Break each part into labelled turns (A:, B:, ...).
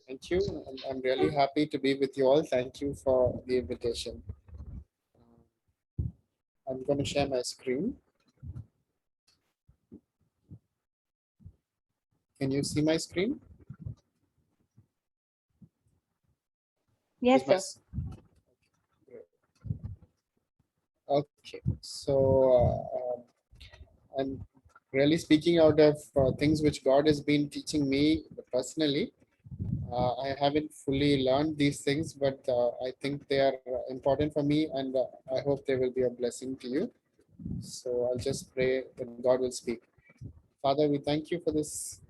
A: Thank you. I'm really happy to be with you all. Thank you for the invitation. I'm going to share my screen. Can you see my screen?
B: Yes,
A: Is my
B: sir.
A: s- Okay, so I'm really speaking out of things which God has been teaching me personally. I haven't fully learned these things, but I think they are important for me, and I hope they will be a blessing to you. So I'll just pray that God will speak. Father, we thank you for this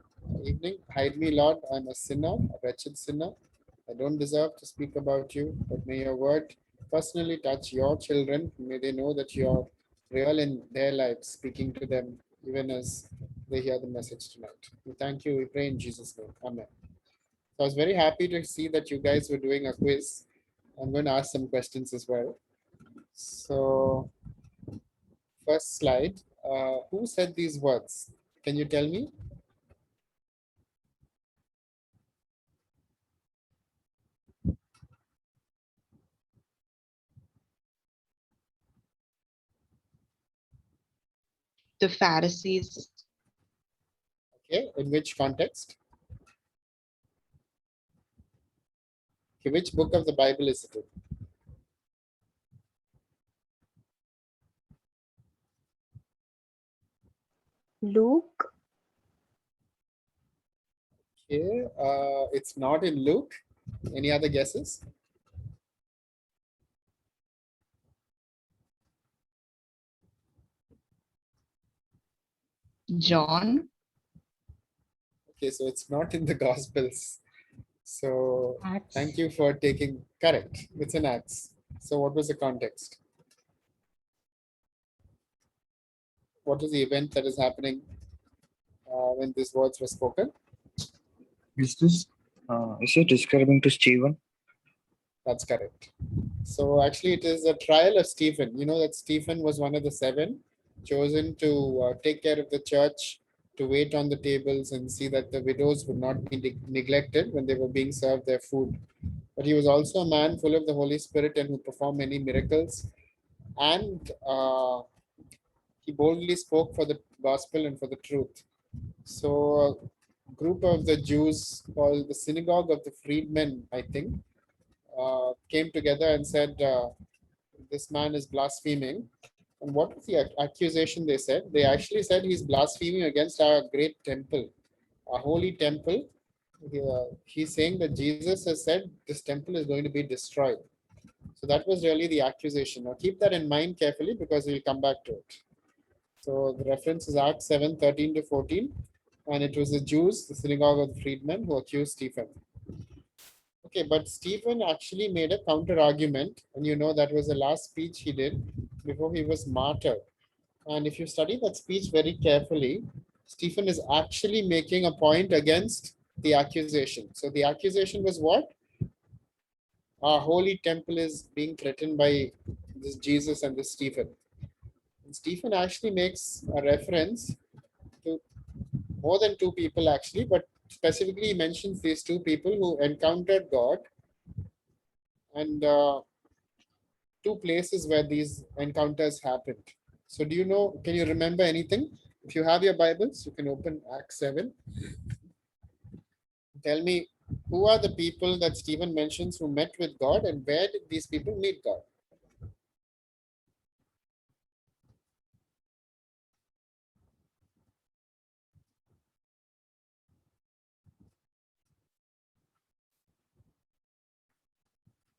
A: evening. Hide me, Lord. I'm a sinner, a wretched sinner. I don't deserve to speak about you, but may your word personally touch your children. May they know that you're real in their lives, speaking to them even as they hear the message tonight. We thank you. We pray in Jesus' name. Amen. So I was very happy to see that you guys were doing a quiz. I'm going to ask some questions as well. So, first slide. Who said these words? Can you tell me?
C: The Pharisees.
A: Okay, in which context? Okay, which book of the Bible is it in?
B: Luke.
A: Okay, it's not in Luke. Any other guesses?
C: John.
A: Okay, so it's not in the Gospels. So
B: Acts.
A: thank you for taking correct. It's in Acts. So what was the context? What is the event that is happening when these words were spoken?
D: Is it describing to Stephen?
A: That's correct. So actually, it is a trial of Stephen. You know that Stephen was one of the seven chosen to take care of the church, to wait on the tables and see that the widows would not be neglected when they were being served their food. But he was also a man full of the Holy Spirit and who performed many miracles. And he boldly spoke for the gospel and for the truth. So, a group of the Jews called the Synagogue of the Freedmen, I think, came together and said, this man is blaspheming. And what was the accusation they said? They actually said he's blaspheming against our great temple, our holy temple. He's saying that Jesus has said this temple is going to be destroyed. So that was really the accusation. Now keep that in mind carefully because we'll come back to it. So the reference is Acts 7:13 to 14. And it was the Jews, the synagogue of the freedmen, who accused Stephen. Okay, but Stephen actually made a counter argument, and you know that was the last speech he did before he was martyred. And if you study that speech very carefully, Stephen is actually making a point against the accusation. So the accusation was what? Our holy temple is being threatened by this Jesus and this Stephen. And Stephen actually makes a reference to more than two people actually, but specifically he mentions these two people who encountered God and two places where these encounters happened. So do you know, can you remember anything? If you have your Bibles, you can open Acts 7. Tell me, who are the people that Stephen mentions who met with God and where did these people meet God?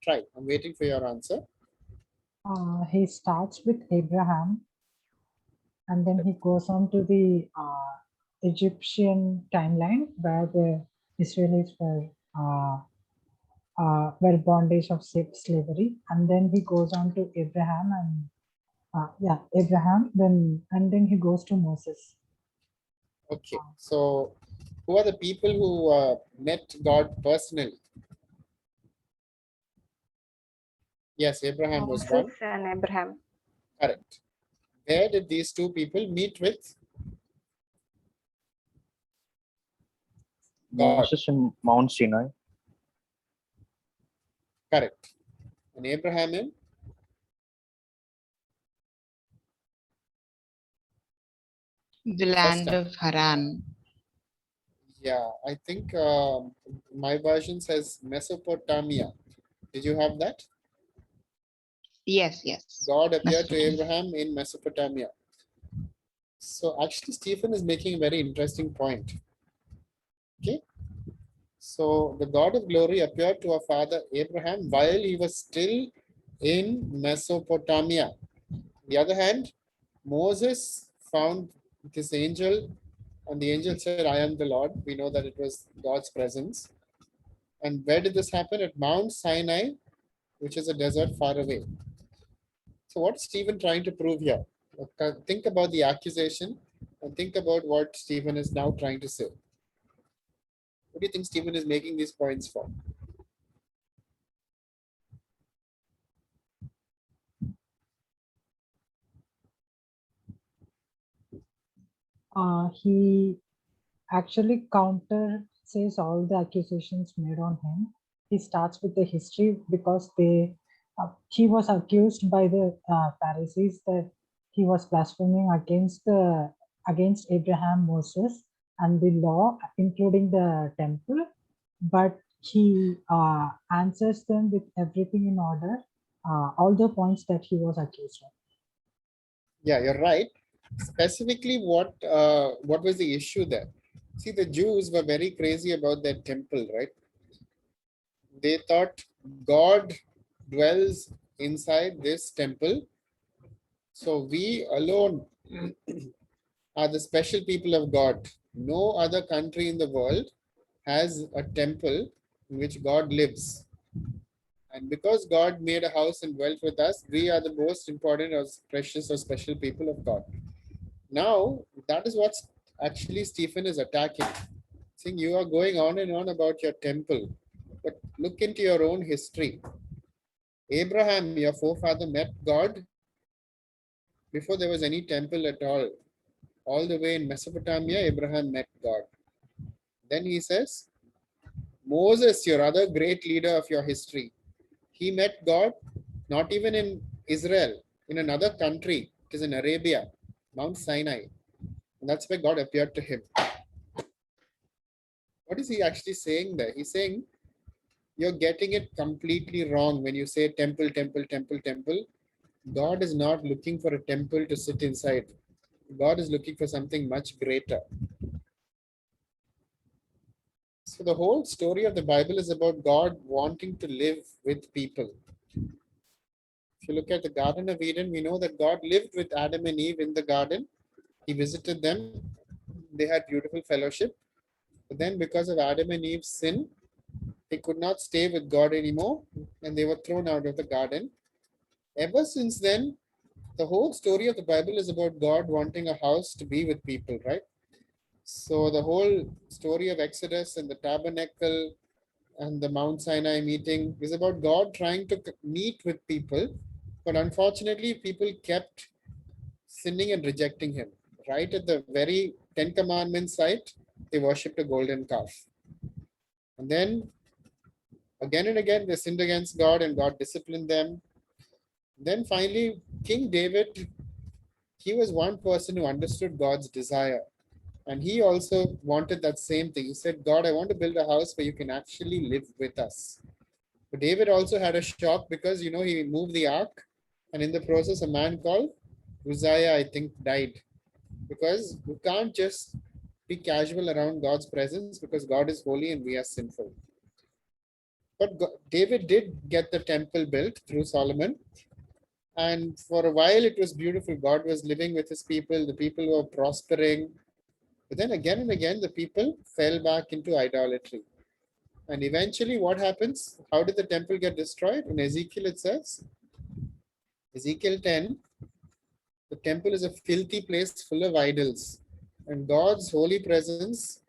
A: Try. I'm waiting for your answer.
E: He starts with Abraham and then he goes on to the Egyptian timeline where the Israelis were bondage of slavery, and then he goes on to Abraham Abraham, then he goes to Moses.
A: Okay. So who are the people who met God personally? Yes, Abraham was one.
B: Moses and Abraham.
A: Correct. Where did these two people meet with God?
D: Moses in Mount Sinai.
A: Correct. And Abraham in
C: The land of Haran.
A: yeah, I think my version says Mesopotamia. Did you have that?
C: Yes, yes.
A: God appeared to
C: Mesopotamia.
A: Abraham in Mesopotamia. So actually, Stephen is making a very interesting point. Okay. So the God of glory appeared to our father Abraham while he was still in Mesopotamia. On the other hand, Moses found this angel, and the angel said, I am the Lord. We know that it was God's presence. And where did this happen? At Mount Sinai, which is a desert far away. So what is Stephen trying to prove here? Think about the accusation and think about what Stephen is now trying to say. What do you think Stephen is making these points for?
E: He actually counter says all the accusations made on him. He starts with the history because he was accused by the Pharisees that he was blaspheming against Abraham, Moses, and the law, including the temple. But he answers them with everything in order, all the points that he was accused of.
A: Yeah, you're right. Specifically, what was the issue there? See, the Jews were very crazy about their temple, right? They thought God dwells inside this temple. So we alone are the special people of God. No other country in the world has a temple in which God lives. And because God made a house and dwelt with us, we are the most important or precious or special people of God. Now, that is what actually Stephen is attacking. Saying you are going on and on about your temple, but look into your own history. Abraham, your forefather, met God before there was any temple at all. All the way in Mesopotamia, Abraham met God. Then he says, Moses, your other great leader of your history, he met God not even in Israel, in another country. It is in Arabia, Mount Sinai. And that's where God appeared to him. What is he actually saying there? He's saying, you're getting it completely wrong when you say temple, temple, temple, temple. God is not looking for a temple to sit inside. God is looking for something much greater. So the whole story of the Bible is about God wanting to live with people. If you look at the Garden of Eden, we know that God lived with Adam and Eve in the garden. He visited them. They had beautiful fellowship. But then because of Adam and Eve's sin, they could not stay with God anymore and they were thrown out of the garden. Ever since then, the whole story of the Bible is about God wanting a house to be with people, right? So the whole story of Exodus and the tabernacle and the Mount Sinai meeting is about God trying to meet with people. But unfortunately, people kept sinning and rejecting him. Right at the very Ten Commandments site, they worshipped a golden calf. And then again and again, they sinned against God and God disciplined them. Then finally, King David, he was one person who understood God's desire. And he also wanted that same thing. He said, God, I want to build a house where you can actually live with us. But David also had a shock because, he moved the ark. And in the process, a man called Uzziah, I think, died. Because you can't just be casual around God's presence because God is holy and we are sinful. But David did get the temple built through Solomon. And for a while, it was beautiful. God was living with his people. The people were prospering. But then again and again, the people fell back into idolatry. And eventually, what happens? How did the temple get destroyed? In Ezekiel, it says, Ezekiel 10, the temple is a filthy place full of idols. And God's holy presence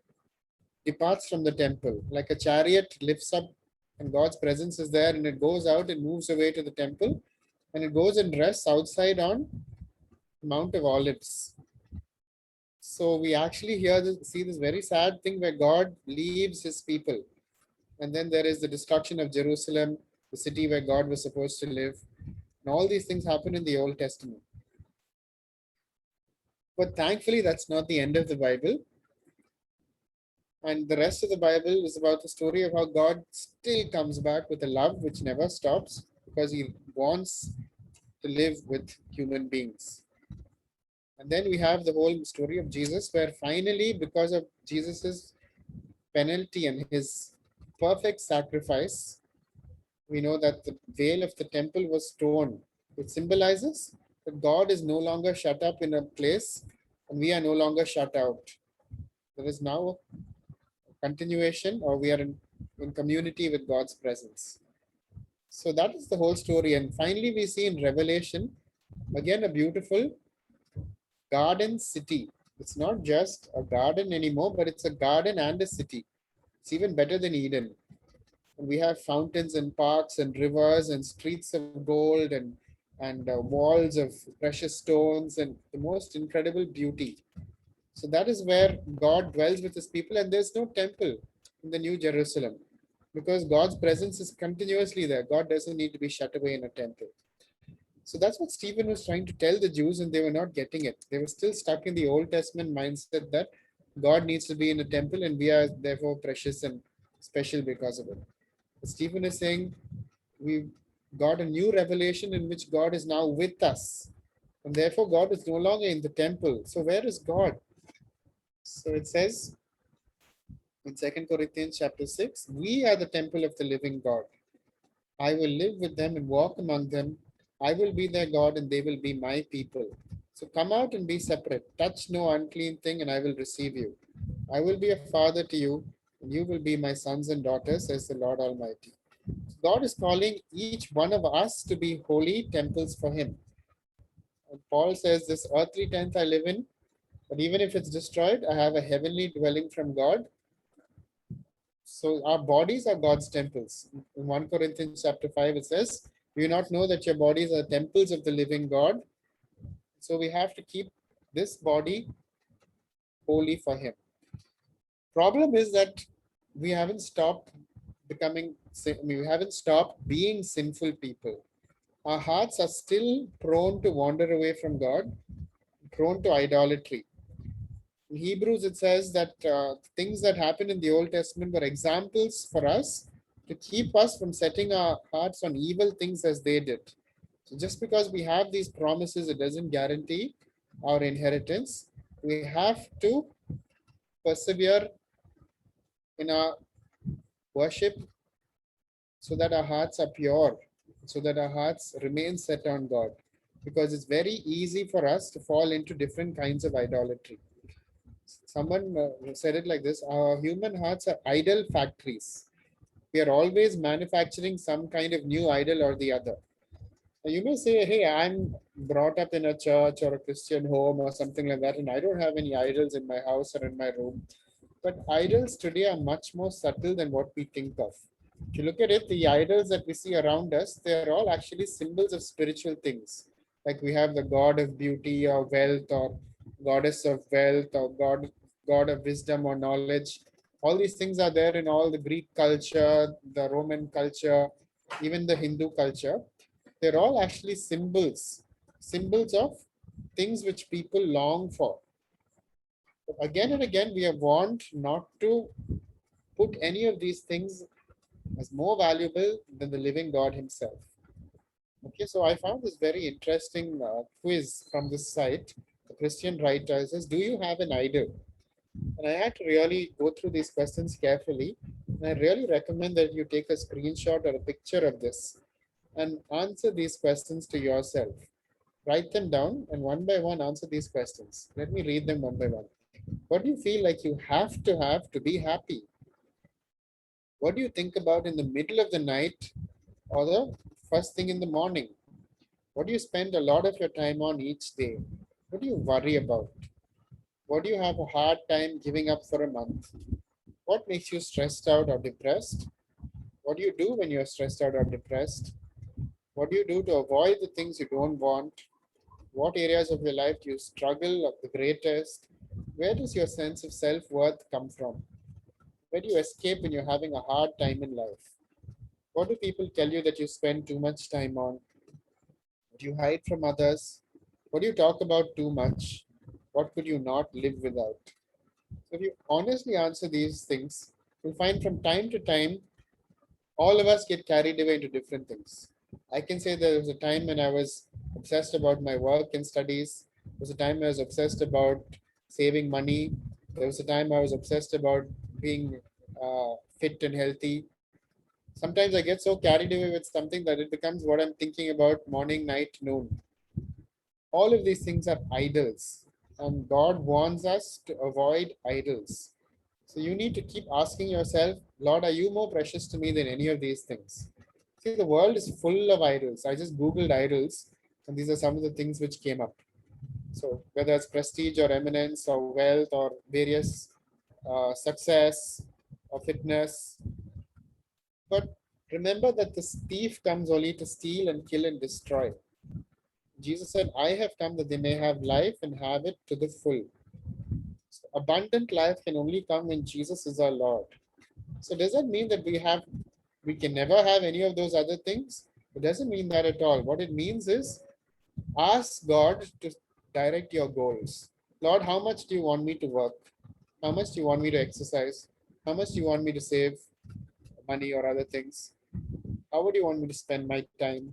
A: departs from the temple. Like a chariot lifts up and God's presence is there and it goes out and moves away to the temple. And it goes and rests outside on Mount of Olives. So we actually see this very sad thing where God leaves his people. And then there is the destruction of Jerusalem. the city where God was supposed to live. And all these things happen in the Old Testament. But thankfully, that's not the end of the Bible. And the rest of the Bible is about the story of how God still comes back with a love which never stops because he wants to live with human beings. And then we have the whole story of Jesus, where finally, because of Jesus's penalty and his perfect sacrifice, we know that the veil of the temple was torn. It symbolizes that God is no longer shut up in a place and we are no longer shut out. There is now a continuation, or we are in community with God's presence. So that is the whole story. And finally, we see in Revelation, again, a beautiful garden city. It's not just a garden anymore, but it's a garden and a city. It's even better than Eden. And we have fountains and parks and rivers and streets of gold and walls of precious stones and the most incredible beauty. So that is where God dwells with his people, and there's no temple in the New Jerusalem because God's presence is continuously there. God doesn't need to be shut away in a temple. So that's what Stephen was trying to tell the Jews, and they were not getting it. They were still stuck in the Old Testament mindset that God needs to be in a temple and we are therefore precious and special because of it. But Stephen is saying we've got a new revelation in which God is now with us. And therefore, God is no longer in the temple. So where is God? So it says in 2 Corinthians chapter 6, we are the temple of the living God. I will live with them and walk among them. I will be their God and they will be my people. So come out and be separate. Touch no unclean thing and I will receive you. I will be a father to you and you will be my sons and daughters, says the Lord Almighty. God is calling each one of us to be holy temples for him. And Paul says, this earthly tent I live in, but even if it's destroyed, I have a heavenly dwelling from God. So our bodies are God's temples. In 1 Corinthians chapter 5, it says, do you not know that your bodies are temples of the living God? So we have to keep this body holy for him. Problem is that we haven't stopped we haven't stopped being sinful people. Our hearts are still prone to wander away from God, prone to idolatry. In Hebrews, it says that things that happened in the Old Testament were examples for us to keep us from setting our hearts on evil things as they did. So just because we have these promises, it doesn't guarantee our inheritance. We have to persevere in our worship so that our hearts are pure, so that our hearts remain set on God. Because it's very easy for us to fall into different kinds of idolatry. Someone said it like this: our human hearts are idol factories. We are always manufacturing some kind of new idol or the other. You may say, hey, I'm brought up in a church or a Christian home or something like that, and I don't have any idols in my house or in my room. But idols today are much more subtle than what we think of. If you look at it, the idols that we see around us, they're all actually symbols of spiritual things. Like we have the god of beauty or wealth, or goddess of wealth, or god of wisdom or knowledge. All these things are there in all the Greek culture, the Roman culture, even the Hindu culture. They're all actually symbols of things which people long for. But again and again, we are warned not to put any of these things as more valuable than the living God himself. Okay, so I found this very interesting quiz from this site. The Christian writer says, do you have an idol? And I had to really go through these questions carefully. And I really recommend that you take a screenshot or a picture of this and answer these questions to yourself. Write them down and one by one answer these questions. Let me read them one by one. What do you feel like you have to be happy? What do you think about in the middle of the night or the first thing in the morning? What do you spend a lot of your time on each day? What do you worry about? What do you have a hard time giving up for a month? What makes you stressed out or depressed? What do you do when you're stressed out or depressed? What do you do to avoid the things you don't want? What areas of your life do you struggle the greatest? Where does your sense of self-worth come from? Where do you escape when you're having a hard time in life? What do people tell you that you spend too much time on? What do you hide from others? What do you talk about too much? What could you not live without? So if you honestly answer these things, you'll find from time to time, all of us get carried away into different things. I can say there was a time when I was obsessed about my work and studies. There was a time I was obsessed about saving money. There was a time I was obsessed about being fit and healthy. Sometimes I get so carried away with something that it becomes what I'm thinking about morning, night, noon. All of these things are idols, and God wants us to avoid idols. So you need to keep asking yourself, Lord, are you more precious to me than any of these things? See, the world is full of idols. I just Googled idols, and these are some of the things which came up. So whether it's prestige or eminence or wealth or various success or fitness. But remember that the thief comes only to steal and kill and destroy. Jesus said, I have come that they may have life and have it to the full. So abundant life can only come when Jesus is our Lord. So does that mean that we can never have any of those other things? It doesn't mean that at all. What it means is ask God to direct your goals. Lord, how much do you want me to work? How much do you want me to exercise? How much do you want me to save money or other things? How would you want me to spend my time?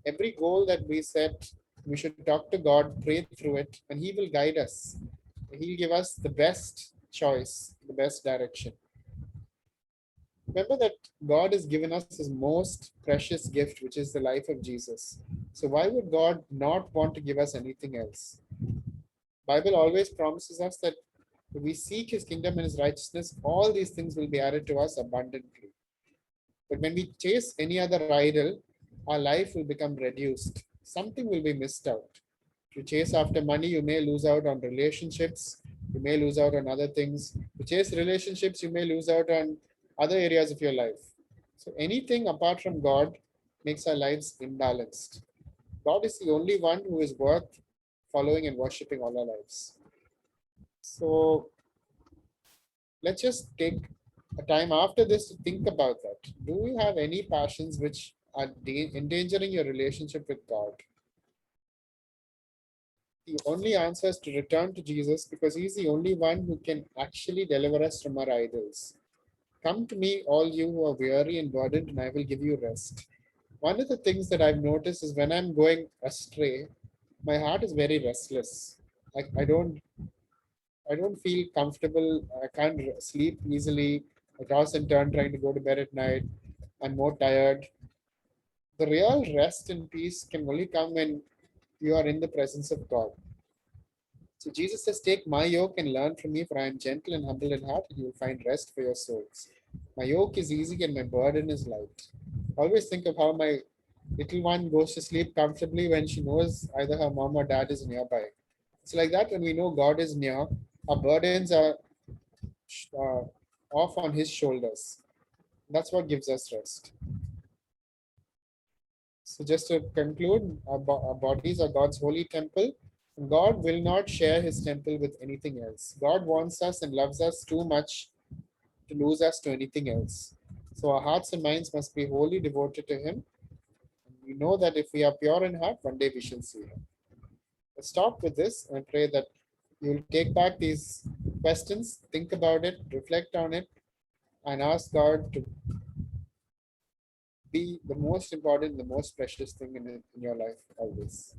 A: Every goal that we set, we should talk to God, pray through it, and He will guide us. He'll give us the best choice, the best direction. Remember that God has given us His most precious gift, which is the life of Jesus. So why would God not want to give us anything else? Bible always promises us that if we seek His kingdom and His righteousness, all these things will be added to us abundantly. But when we chase any other idol, our life will become reduced. Something will be missed out. If you chase after money, you may lose out on relationships. You may lose out on other things. If you chase relationships, you may lose out on other areas of your life. So anything apart from God makes our lives imbalanced. God is the only one who is worth following and worshiping all our lives. So let's just take a time after this to think about that. Do you have any passions which are endangering your relationship with God? The only answer is to return to Jesus because He's the only one who can actually deliver us from our idols. Come to me, all you who are weary and burdened, and I will give you rest. One of the things that I've noticed is when I'm going astray, my heart is very restless. I don't feel comfortable. I can't sleep easily. I toss and turn trying to go to bed at night. I'm more tired. The real rest and peace can only come when you are in the presence of God. So Jesus says, take my yoke and learn from me, for I am gentle and humble in heart, and you will find rest for your souls. My yoke is easy and my burden is light. Always think of how my little one goes to sleep comfortably when she knows either her mom or dad is nearby. It's like that when we know God is near, our burdens are uh, off on His shoulders. That's what gives us rest. So just to conclude, our bodies are God's holy temple. God will not share His temple with anything else. God wants us and loves us too much to lose us to anything else. So our hearts and minds must be wholly devoted to Him. We know that if we are pure in heart, one day we shall see Him. Let's stop with this and pray that you will take back these questions, think about it, reflect on it, and ask God to be the most important, the most precious thing in your life always.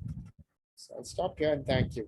A: So I'll stop here and thank you.